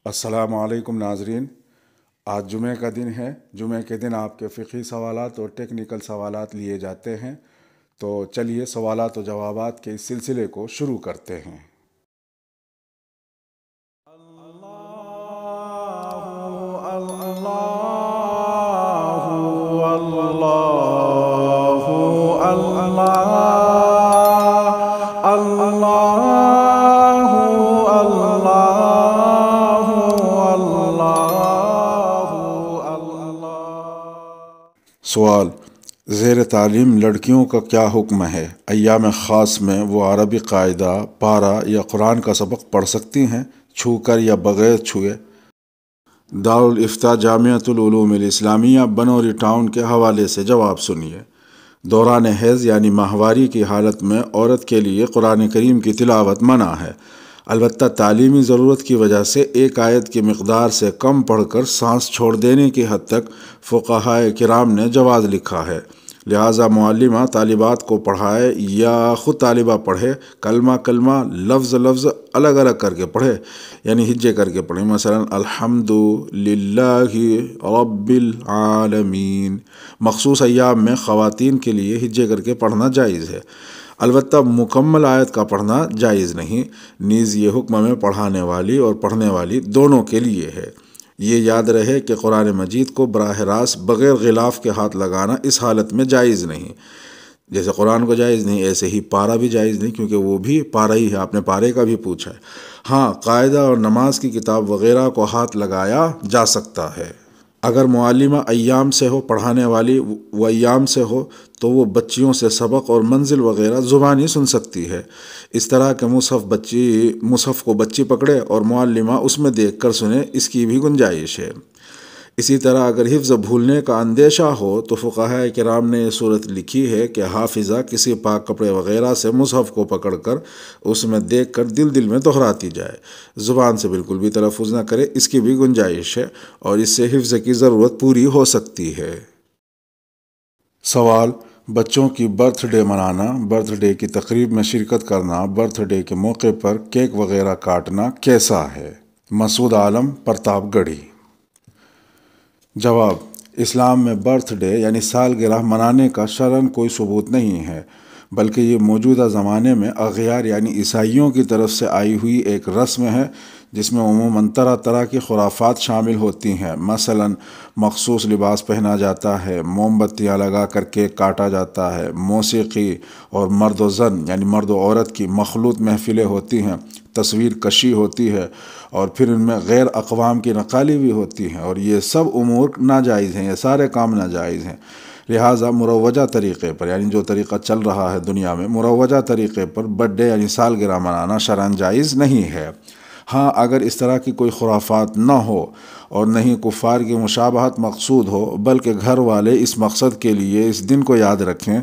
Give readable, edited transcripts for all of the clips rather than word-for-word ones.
السلام علیکم ناظرین، آج جمعہ کا دن ہے۔ جمعہ کے دن آپ کے فقہی سوالات اور ٹیکنیکل سوالات لیے جاتے ہیں، تو چلیے سوالات و جوابات کے اس سلسلے کو شروع کرتے ہیں۔ سوال: زیر تعلیم لڑکیوں کا کیا حکم ہے؟ ایام خاص میں وہ عربی قاعدہ، پارہ یا قرآن کا سبق پڑھ سکتی ہیں، چھو کر یا بغیر چھوئے؟ دارالافتاء جامعۃ العلوم الاسلامیہ بنوری ٹاؤن کے حوالے سے جواب سنیے۔ دوران حیض یعنی ماہواری کی حالت میں عورت کے لیے قرآن کریم کی تلاوت منع ہے، البتہ تعلیمی ضرورت کی وجہ سے ایک آیت کی مقدار سے کم پڑھ کر سانس چھوڑ دینے کی حد تک فقہائے کرام نے جواز لکھا ہے۔ لہٰذا معلمہ طالبات کو پڑھائے یا خود طالبہ پڑھے، کلمہ کلمہ، لفظ لفظ الگ الگ کر کے پڑھے، یعنی ہجے کر کے پڑھے۔ مثلا الحمد للہ رب العالمین۔ مخصوص ایام میں خواتین کے لیے ہجے کر کے پڑھنا جائز ہے، البتہ مکمل آیت کا پڑھنا جائز نہیں۔ نیز یہ حکم میں پڑھانے والی اور پڑھنے والی دونوں کے لیے ہے۔ یہ یاد رہے کہ قرآن مجید کو براہ راست بغیر غلاف کے ہاتھ لگانا اس حالت میں جائز نہیں۔ جیسے قرآن کو جائز نہیں، ایسے ہی پارہ بھی جائز نہیں، کیونکہ وہ بھی پارہ ہی ہے، آپ نے پارے کا بھی پوچھا ہے۔ ہاں، قاعدہ اور نماز کی کتاب وغیرہ کو ہاتھ لگایا جا سکتا ہے۔ اگر معلمہ ایام سے ہو، پڑھانے والی وہ ایام سے ہو، تو وہ بچیوں سے سبق اور منزل وغیرہ زبانی سن سکتی ہے۔ اس طرح کہ مصحف کو بچی پکڑے اور معلمہ اس میں دیکھ کر سنے، اس کی بھی گنجائش ہے۔ اسی طرح اگر حفظ بھولنے کا اندیشہ ہو تو فقہائے کرام نے یہ صورت لکھی ہے کہ حافظہ کسی پاک کپڑے وغیرہ سے مصحف کو پکڑ کر اس میں دیکھ کر دل دل میں دہراتی جائے، زبان سے بالکل بھی تلفظ نہ کرے، اس کی بھی گنجائش ہے اور اس سے حفظ کی ضرورت پوری ہو سکتی ہے۔ سوال: بچوں کی برتھ ڈے منانا، برتھ ڈے کی تقریب میں شرکت کرنا، برتھ ڈے کے موقع پر کیک وغیرہ کاٹنا کیسا ہے؟ مسعود عالم، پرتاپ گڑھی۔ جواب: اسلام میں برتھ ڈے یعنی سالگرہ منانے کا شرعاً کوئی ثبوت نہیں ہے، بلکہ یہ موجودہ زمانے میں اغیار یعنی عیسائیوں کی طرف سے آئی ہوئی ایک رسم ہے، جس میں عموماً طرح طرح کی خرافات شامل ہوتی ہیں۔ مثلاً مخصوص لباس پہنا جاتا ہے، موم بتیاں لگا کر کیک کاٹا جاتا ہے، موسیقی اور مرد و زن یعنی مرد و عورت کی مخلوط محفلیں ہوتی ہیں، تصویر کشی ہوتی ہے اور پھر ان میں غیر اقوام کی نقالی بھی ہوتی ہیں، اور یہ سب امور ناجائز ہیں، یہ سارے کام ناجائز ہیں۔ لہٰذا مروجہ طریقے پر یعنی جو طریقہ چل رہا ہے دنیا میں، مروجہ طریقے پر برتھ ڈے یعنی سالگرہ منانا شرعاً جائز نہیں ہے۔ ہاں، اگر اس طرح کی کوئی خرافات نہ ہو اور نہ ہی کفار کی مشابہت مقصود ہو، بلکہ گھر والے اس مقصد کے لیے اس دن کو یاد رکھیں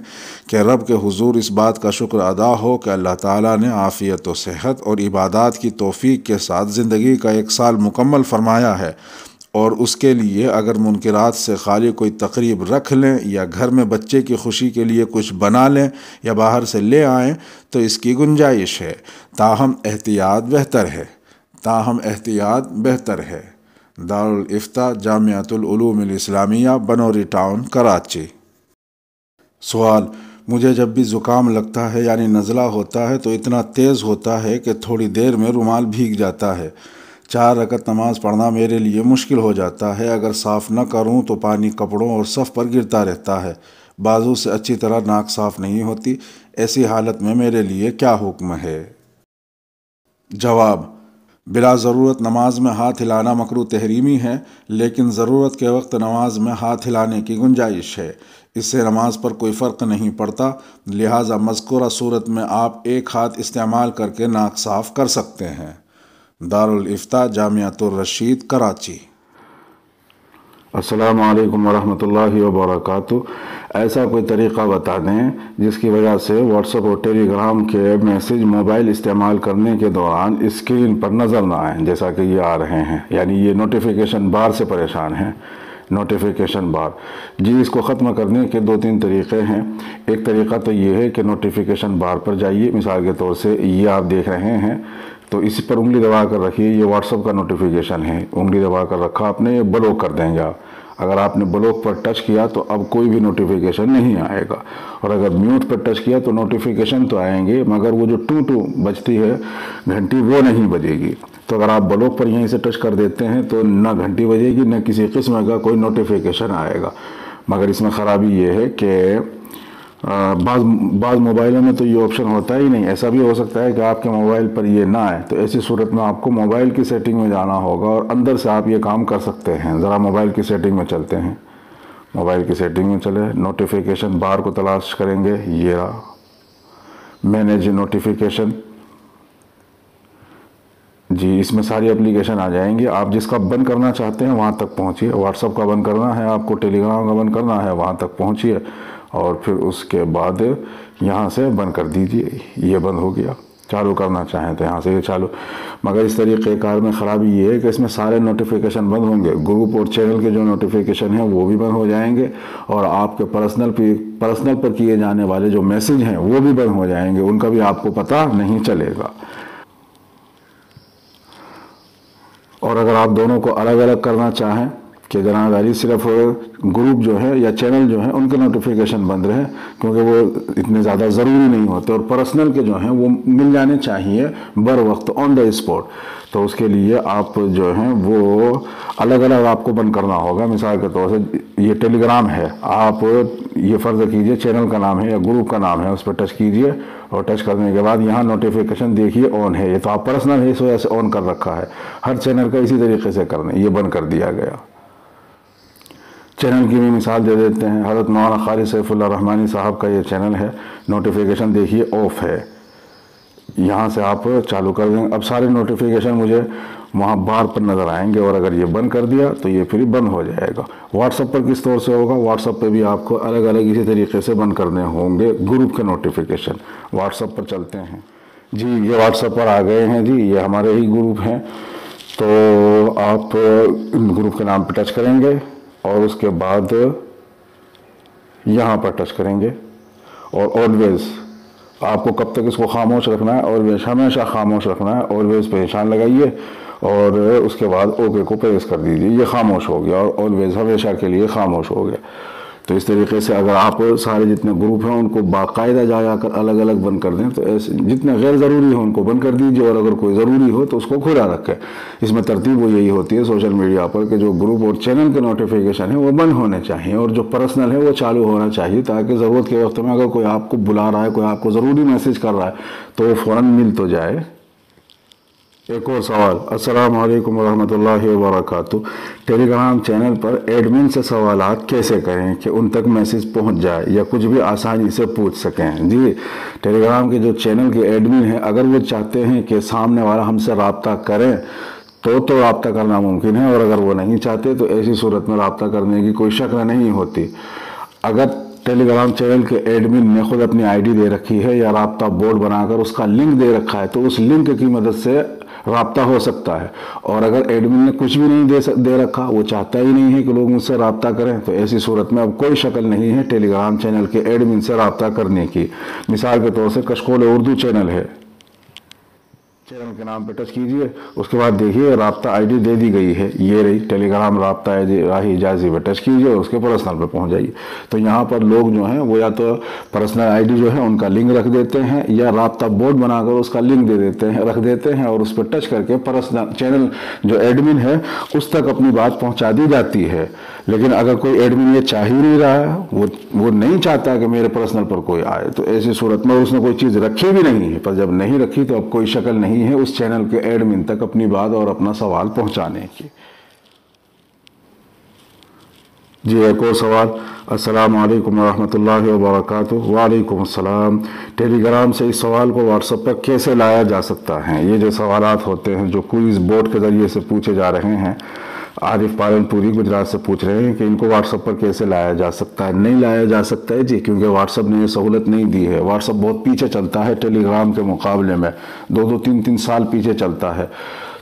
کہ رب کے حضور اس بات کا شکر ادا ہو کہ اللہ تعالیٰ نے عافیت و صحت اور عبادات کی توفیق کے ساتھ زندگی کا 1 سال مکمل فرمایا ہے، اور اس کے لیے اگر منکرات سے خالی کوئی تقریب رکھ لیں یا گھر میں بچے کی خوشی کے لیے کچھ بنا لیں یا باہر سے لے آئیں تو اس کی گنجائش ہے، تاہم احتیاط بہتر ہے۔ دارالافتاء جامعۃ العلوم الاسلامیہ بنوری ٹاؤن، کراچی۔ سوال: مجھے جب بھی زکام لگتا ہے یعنی نزلہ ہوتا ہے تو اتنا تیز ہوتا ہے کہ تھوڑی دیر میں رومال بھیگ جاتا ہے۔ 4 رکعت نماز پڑھنا میرے لیے مشکل ہو جاتا ہے، اگر صاف نہ کروں تو پانی کپڑوں اور صف پر گرتا رہتا ہے، بازو سے اچھی طرح ناک صاف نہیں ہوتی، ایسی حالت میں میرے لیے کیا حکم ہے؟ جواب: بلا ضرورت نماز میں ہاتھ ہلانا مکروہ تحریمی ہے، لیکن ضرورت کے وقت نماز میں ہاتھ ہلانے کی گنجائش ہے، اس سے نماز پر کوئی فرق نہیں پڑتا، لہٰذا مذکورہ صورت میں آپ ایک ہاتھ استعمال کر کے ناک صاف کر سکتے ہیں۔ دارالافتاء جامعۃ الرشید، کراچی۔ السلام علیکم ورحمۃ اللہ وبرکاتہ۔ ایسا کوئی طریقہ بتا دیں جس کی وجہ سے واٹس ایپ اور ٹیلی گرام کے میسیج موبائل استعمال کرنے کے دوران اسکرین پر نظر نہ آئیں، جیسا کہ یہ آ رہے ہیں، یعنی یہ نوٹیفیکیشن بار سے پریشان ہیں۔ نوٹیفیکیشن بار، جی اس کو ختم کرنے کے 2-3 طریقے ہیں۔ ایک طریقہ تو یہ ہے کہ نوٹیفیکیشن بار پر جائیے، مثال کے طور سے یہ آپ دیکھ رہے ہیں تو اسی پر انگلی دبا کر رکھیے، یہ واٹس ایپ کا نوٹیفیکیشن ہے، انگلی دبا کر رکھا آپ نے، یہ بلوک کر دیں گے آپ۔ اگر آپ نے بلوک پر ٹچ کیا تو اب کوئی بھی نوٹیفیکیشن نہیں آئے گا، اور اگر میوٹ پر ٹچ کیا تو نوٹیفیکیشن تو آئیں گے مگر وہ جو ٹو بجتی ہے گھنٹی وہ نہیں بجے گی۔ تو اگر آپ بلوک پر یہیں سے ٹچ کر دیتے ہیں تو نہ گھنٹی بجے گی نہ کسی قسم کا کوئی نوٹیفیکیشن آئے گا۔ مگر اس میں خرابی یہ ہے کہ بعض موبائلوں میں تو یہ آپشن ہوتا ہی نہیں۔ ایسا بھی ہو سکتا ہے کہ آپ کے موبائل پر یہ نہ آئے، تو ایسی صورت میں آپ کو موبائل کی سیٹنگ میں جانا ہوگا اور اندر سے آپ یہ کام کر سکتے ہیں۔ ذرا موبائل کی سیٹنگ میں چلتے ہیں، موبائل کی سیٹنگ میں چلے، نوٹیفیکیشن بار کو تلاش کریں گے، یہ رہا مینیج نوٹیفیکیشن۔ جی اس میں ساری اپلیکیشن آ جائیں گی، آپ جس کا بند کرنا چاہتے ہیں وہاں تک پہنچیے۔ واٹس ایپ کا بند کرنا ہے آپ کو، ٹیلی گرام کا بند کرنا ہے، وہاں تک پہنچیے اور پھر اس کے بعد یہاں سے بند کر دیجیے، یہ بند ہو گیا۔ چالو کرنا چاہیں تو یہاں سے یہ چالو۔ مگر اس طریقہ کار میں خرابی یہ ہے کہ اس میں سارے نوٹیفیکیشن بند ہوں گے، گروپ اور چینل کے جو نوٹیفیکیشن ہیں وہ بھی بند ہو جائیں گے، اور آپ کے پرسنل پر کیے جانے والے جو میسج ہیں وہ بھی بند ہو جائیں گے، ان کا بھی آپ کو پتہ نہیں چلے گا۔ اور اگر آپ دونوں کو الگ الگ کرنا چاہیں کہ جناب علی صرف گروپ جو ہے یا چینل جو ہیں ان کے نوٹیفیکیشن بند رہے کیونکہ وہ اتنے زیادہ ضروری نہیں ہوتے، اور پرسنل کے جو ہیں وہ مل جانے چاہیے بر وقت آن دا اسپاٹ، تو اس کے لیے آپ جو ہیں وہ الگ الگ آپ کو بند کرنا ہوگا۔ مثال کے طور سے یہ ٹیلی گرام ہے، آپ یہ فرض کیجئے چینل کا نام ہے یا گروپ کا نام ہے، اس پر ٹچ کیجئے اور ٹچ کرنے کے بعد یہاں نوٹیفیکیشن دیکھیے آن ہے، یہ تو آپ پرسنل ہے اس وجہ سے آن کر رکھا ہے۔ ہر چینل کا اسی طریقے سے کرنا، یہ بند کر دیا گیا۔ چینل کی بھی مثال دے دیتے ہیں، حضرت مولانا خالد سیف اللہ رحمانی صاحب کا یہ چینل ہے، نوٹیفیکیشن دیکھیے آف ہے، یہاں سے آپ چالو کر دیں۔ اب سارے نوٹیفیکیشن مجھے وہاں بار پر نظر آئیں گے، اور اگر یہ بند کر دیا تو یہ پھر بند ہو جائے گا۔ واٹس ایپ پر کس طور سے ہوگا؟ واٹس ایپ پہ بھی آپ کو الگ الگ اسی طریقے سے بند کرنے ہوں گے گروپ کے نوٹیفیکیشن۔ واٹس ایپ پر چلتے ہیں جی، یہ واٹس ایپ پر آ گئے ہیں جی، یہ ہمارے ہی گروپ ہیں، تو آپ گروپ کے نام پہ ٹچ کریں گے اور اس کے بعد یہاں پر ٹچ کریں گے، اور آلویز آپ کو کب تک اس کو خاموش رکھنا ہے؟ آلویز ہمیشہ خاموش رکھنا ہے، آلویز پہ نشان لگائیے اور اس کے بعد اوکے کو پریس کر دیجیے، یہ خاموش ہو گیا اور آلویز ہمیشہ کے لیے خاموش ہو گیا۔ تو اس طریقے سے اگر آپ سارے جتنے گروپ ہیں ان کو باقاعدہ جا کر الگ الگ بند کر دیں، تو ایسے جتنے غیر ضروری ہوں ان کو بند کر دیجیے، اور اگر کوئی ضروری ہو تو اس کو کھلا رکھیں۔ اس میں ترتیب وہ یہی ہوتی ہے سوشل میڈیا پر کہ جو گروپ اور چینل کے نوٹیفیکیشن ہیں وہ بند ہونے چاہیے، اور جو پرسنل ہے وہ چالو ہونا چاہیے، تاکہ ضرورت کے وقت میں اگر کوئی آپ کو بلا رہا ہے، کوئی آپ کو ضروری میسج کر رہا ہے تو وہ فوراً مل تو جائے۔ ایک اور سوال، السلام علیکم ورحمۃ اللہ وبرکاتہ، ٹیلی گرام چینل پر ایڈمن سے سوالات کیسے کریں کہ ان تک میسج پہنچ جائے یا کچھ بھی آسانی سے پوچھ سکیں؟ جی ٹیلی گرام کے جو چینل کے ایڈمن ہیں اگر وہ چاہتے ہیں کہ سامنے والا ہم سے رابطہ کریں تو رابطہ کرنا ممکن ہے، اور اگر وہ نہیں چاہتے تو ایسی صورت میں رابطہ کرنے کی کوئی شکل نہیں ہوتی۔ اگر ٹیلی گرام چینل کے ایڈمن نے خود اپنی آئی ڈی دے رکھی ہے یا رابطہ بورڈ بنا کر اس کا لنک دے رکھا ہے تو اس لنک کی مدد سے رابطہ ہو سکتا ہے، اور اگر ایڈمن نے کچھ بھی نہیں دے رکھا، وہ چاہتا ہی نہیں ہے کہ لوگ مجھ سے رابطہ کریں، تو ایسی صورت میں اب کوئی شکل نہیں ہے ٹیلی گرام چینل کے ایڈمن سے رابطہ کرنے کی۔ مثال کے طور سے کشکول اردو چینل ہے، چینل کے نام پہ ٹچ کیجئے، اس کے بعد دیکھیے رابطہ آئی ڈی دے دی گئی ہے، یہ رہی ٹیلی گرام رابطہ راہی اجازی پہ ٹچ کیجئے اور اس کے پرسنل پہ پہنچ جائیے۔ تو یہاں پر لوگ جو ہیں وہ یا تو پرسنل آئی ڈی جو ہے ان کا لنک رکھ دیتے ہیں، یا رابطہ بورڈ بنا کر اس کا لنک رکھ دیتے ہیں، اور اس پہ ٹچ کر کے پرسنل چینل جو ایڈمن ہے اس تک اپنی بات پہنچا دی جاتی ہے۔ لیکن اگر کوئی ایڈمن یہ چاہ ہی نہیں رہا ہے، وہ نہیں چاہتا کہ میرے پرسنل پر کوئی آئے، تو ایسی صورت میں اس نے کوئی چیز رکھی بھی نہیں ہے، پر جب نہیں رکھی تو اب کوئی شکل نہیں ہے اس چینل کے ایڈمن تک اپنی بات اور اپنا سوال پہنچانے کی۔ جی ایک اور سوال، السلام علیکم ورحمۃ اللہ وبرکاتہ۔ وعلیکم السلام، ٹیلی گرام سے اس سوال کو واٹس ایپ پر کیسے لایا جا سکتا ہے؟ یہ جو سوالات ہوتے ہیں جو کوئز بورڈ کے ذریعے سے پوچھے جا رہے ہیں، عارف پالن پوری گجرات سے پوچھ رہے ہیں کہ ان کو واٹس ایپ پر کیسے لایا جا سکتا ہے؟ نہیں لایا جا سکتا ہے جی، کیونکہ واٹس ایپ نے یہ سہولت نہیں دی ہے۔ واٹس ایپ بہت پیچھے چلتا ہے ٹیلی گرام کے مقابلے میں، 2-3 سال پیچھے چلتا ہے،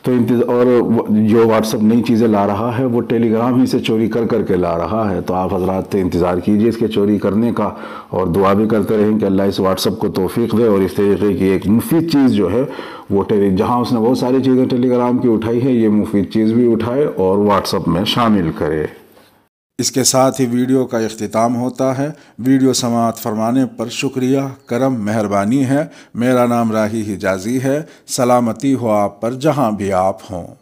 تو اور جو واٹس ایپ نئی چیزیں لا رہا ہے وہ ٹیلی گرام ہی سے چوری کر کر کے لا رہا ہے. تو آپ حضرات انتظار کیجئے اس کے چوری کرنے کا، اور دعا بھی کرتے رہیں کہ اللہ اس واٹس ایپ کو توفیق دے اور اس طریقے کی ایک مفید چیز جو ہے وہ جہاں اس نے بہت ساری چیزیں ٹیلی گرام کی اٹھائی ہے، یہ مفید چیز بھی اٹھائے اور واٹس ایپ میں شامل کرے. اس کے ساتھ ہی ویڈیو کا اختتام ہوتا ہے. ویڈیو سماعت فرمانے پر شکریہ، کرم، مہربانی ہے. میرا نام راہی حجازی ہے. سلامتی ہو آپ پر جہاں بھی آپ ہوں.